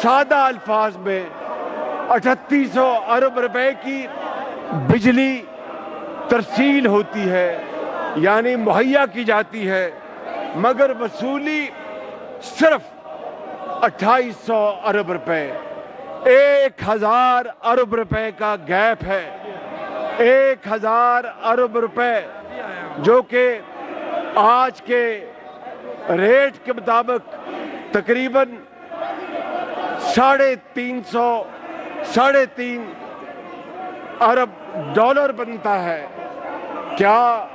سادہ الفاظ میں 3800 ارب روپے کی بجلی ترسیل ہوتی ہے، یعنی مہیا کی جاتی ہے، مگر وصولی صرف 2800 ارب روپے۔ 1000 ارب روپے کا گیپ ہے۔ 1000 ارب روپے جو کہ آج کے ریٹ کے مطابق تقریباً 3.5 ارب ڈالر بنتا ہے۔ کیا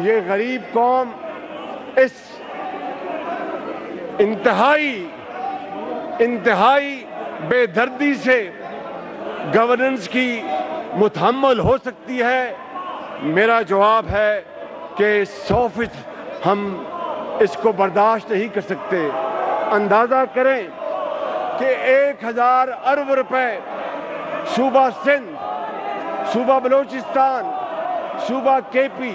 یہ غریب قوم اس انتہائی بے دردی سے گورننس کی متحمل ہو سکتی ہے؟ میرا جواب ہے کہ 100% ہم اس کو برداشت نہیں کر سکتے۔ اندازہ کریں کہ 1000 ارب روپے صوبہ سندھ، صوبہ بلوچستان، صوبہ کے پی،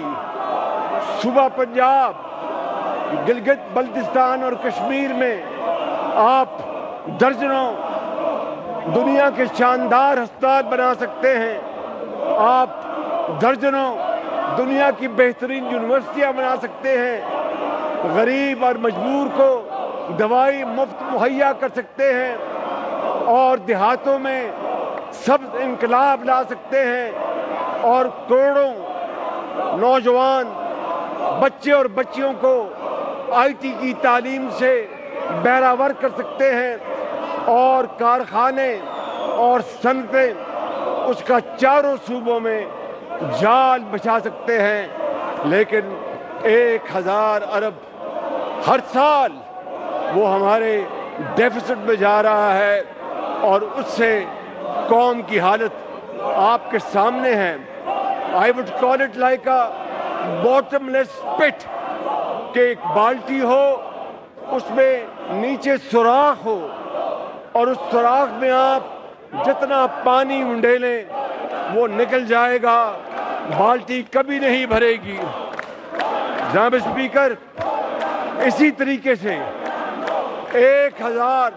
صوبہ پنجاب، گلگت بلتستان اور کشمیر میں آپ درجنوں دنیا کے شاندار ہسپتال بنا سکتے ہیں، آپ درجنوں دنیا کی بہترین یونیورسٹیاں بنا سکتے ہیں، غریب اور مجبور کو دوائی مفت مہیا کر سکتے ہیں، اور دیہاتوں میں سبز انقلاب لا سکتے ہیں، اور کروڑوں نوجوان بچے اور بچیوں کو آئی ٹی کی تعلیم سے بہرہور کر سکتے ہیں، اور کارخانے اور صنعتیں اس کا چاروں صوبوں میں جال بچھا سکتے ہیں۔ لیکن 1000 ارب ہر سال وہ ہمارے ڈیفیسٹ میں جا رہا ہے، اور اس سے قوم کی حالت آپ کے سامنے ہے۔ I would call it like a bottomless pit، کہ ایک بالٹی ہو، اس میں نیچے سوراخ ہو، اور اس سوراخ میں آپ جتنا پانی انڈیلیں وہ نکل جائے گا، بالٹی کبھی نہیں بھرے گی۔ جناب اسپیکر، اسی طریقے سے 1000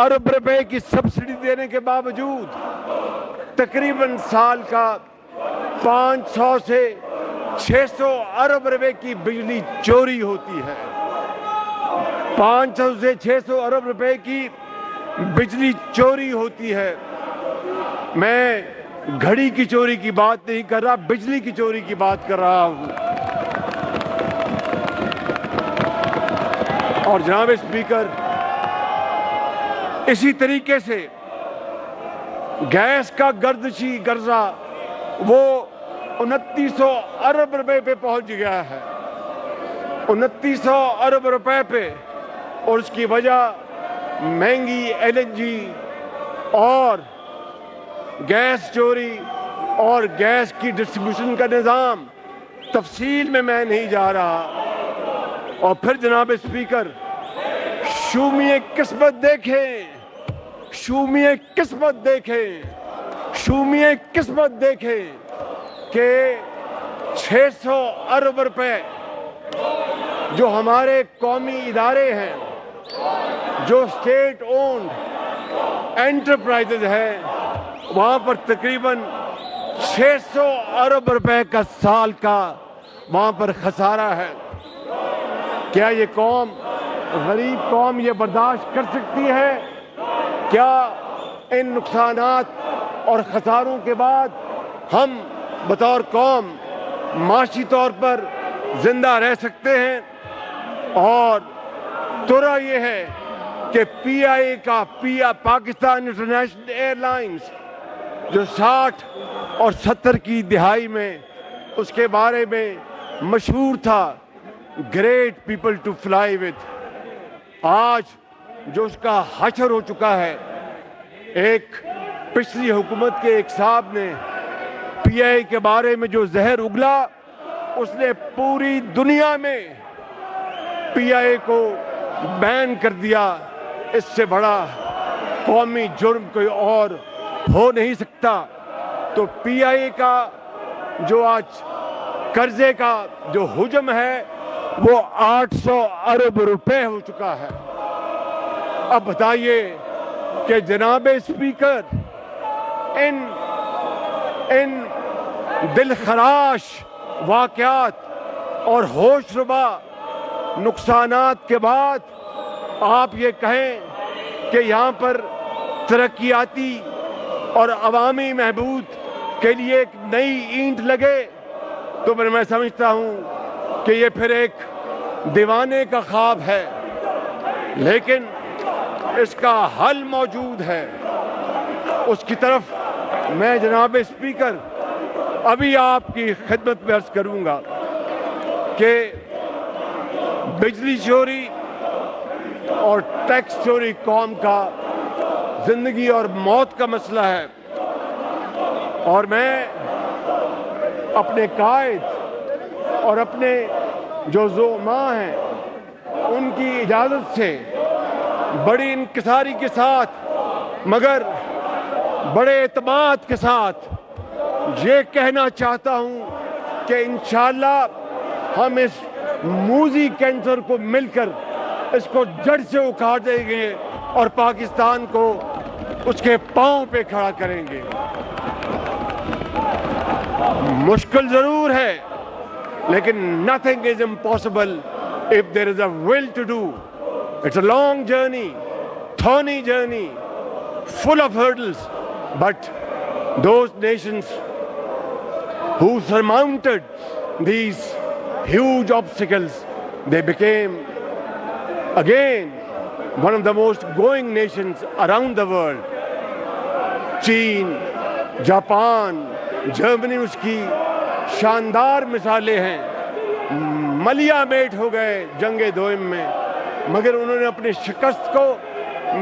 ارب روپے کی سبسڈی دینے کے باوجود تقریباً سال کا 500 سے 600 ارب روپے کی بجلی چوری ہوتی ہے۔ 500 سے 600 ارب روپے کی بجلی چوری ہوتی ہے۔ میں گھڑی کی چوری کی بات نہیں کر رہا، بجلی کی چوری کی بات کر رہا ہوں۔ اور جناب اسپیکر، اسی طریقے سے گیس کا گردشی قرضہ وہ 2900 ارب روپے پہ پہنچ گیا ہے، 2900 ارب روپے پہ، اور اس کی وجہ مہنگی LNG اور گیس چوری اور گیس کی ڈسٹریبیوشن کا نظام، تفصیل میں نہیں جا رہا۔ اور پھر جناب اسپیکر، شومیِ قسمت دیکھیں، شومیِ قسمت دیکھیں، شومیِ قسمت دیکھیں کہ 600 ارب روپے جو ہمارے قومی ادارے ہیں، جو اسٹیٹ اونڈ انٹرپرائزز ہیں، وہاں پر تقریباً 600 ارب روپے کا سال کا وہاں پر خسارہ ہے۔ کیا یہ قوم، غریب قوم، یہ برداشت کر سکتی ہے؟ کیا ان نقصانات اور خساروں کے بعد ہم بطور قوم معاشی طور پر زندہ رہ سکتے ہیں؟ اور ترا یہ ہے کہ PIA کا پاکستان انٹرنیشنل ایئر لائنز جو 60 اور 70 کی دہائی میں اس کے بارے میں مشہور تھا، great people to fly with, آج جو اس کا حشر ہو چکا ہے۔ ایک پچھلی حکومت کے ایک صاحب نے PIA کے بارے میں جو زہر اگلا، اس نے پوری دنیا میں PIA کو بین کر دیا۔ اس سے بڑا قومی جرم کوئی اور ہو نہیں سکتا۔ تو PIA کا جو آج قرضے کا جو حجم ہے وہ 800 ارب روپے ہو چکا ہے۔ اب بتائیے کہ جناب اسپیکر ان دل خراش واقعات اور ہوش ربا نقصانات کے بعد آپ یہ کہیں کہ یہاں پر ترقیاتی اور عوامی محبود کے لیے ایک نئی اینٹ لگے، تو میں سمجھتا ہوں کہ یہ پھر ایک دیوانے کا خواب ہے، لیکن اس کا حل موجود ہے۔ اس کی طرف میں جناب اسپیکر ابھی آپ کی خدمت میں عرض کروں گا کہ بجلی چوری اور ٹیکس چوری قوم کا زندگی اور موت کا مسئلہ ہے، اور میں اپنے قائد اور اپنے جو زعماء ہیں ان کی اجازت سے بڑی انکساری کے ساتھ مگر بڑے اعتماد کے ساتھ یہ کہنا چاہتا ہوں کہ انشاءاللہ ہم اس موذی کینسر کو مل کر اس کو جڑ سے اکھاڑ دیں گے اور پاکستان کو اس کے پاؤں پہ کھڑا کریں گے۔ مشکل ضرور ہے لیکن nothing is impossible if there is a will to do. It's a long journey, thorny journey, full of hurdles, but those nations who surmounted these huge obstacles, they became again one of the most growing nations around the world. چین، جاپان، جرمنی اس کی شاندار مثالیں ہیں، ملیا meat ہو گئے جنگ دوئم میں، مگر انہوں نے اپنی شکست کو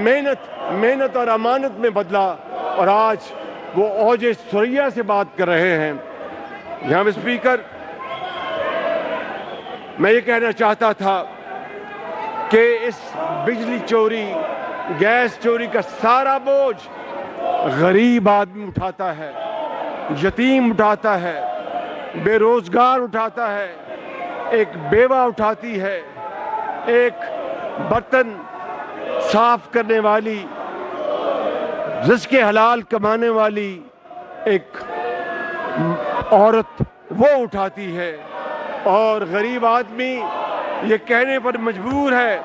محنت اور امانت میں بدلا، اور آج وہ اوج ثریا سے بات کر رہے ہیں۔ جناب اسپیکر، میں یہ کہنا چاہتا تھا کہ اس بجلی چوری، گیس چوری کا سارا بوجھ غریب آدمی اٹھاتا ہے، یتیم اٹھاتا ہے، بے روزگار اٹھاتا ہے، ایک بیوہ اٹھاتی ہے، ایک برتن صاف کرنے والی، رزق حلال کمانے والی ایک عورت وہ اٹھاتی ہے، اور غریب آدمی یہ کہنے پر مجبور ہے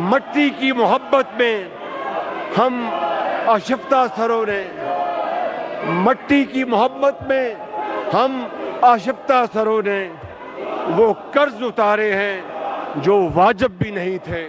مٹی کی محبت میں ہم آشفتہ سروں نے، مٹی کی محبت میں ہم آشفتہ سروں نے وہ قرض اتارے ہیں جو واجب بھی نہیں تھے۔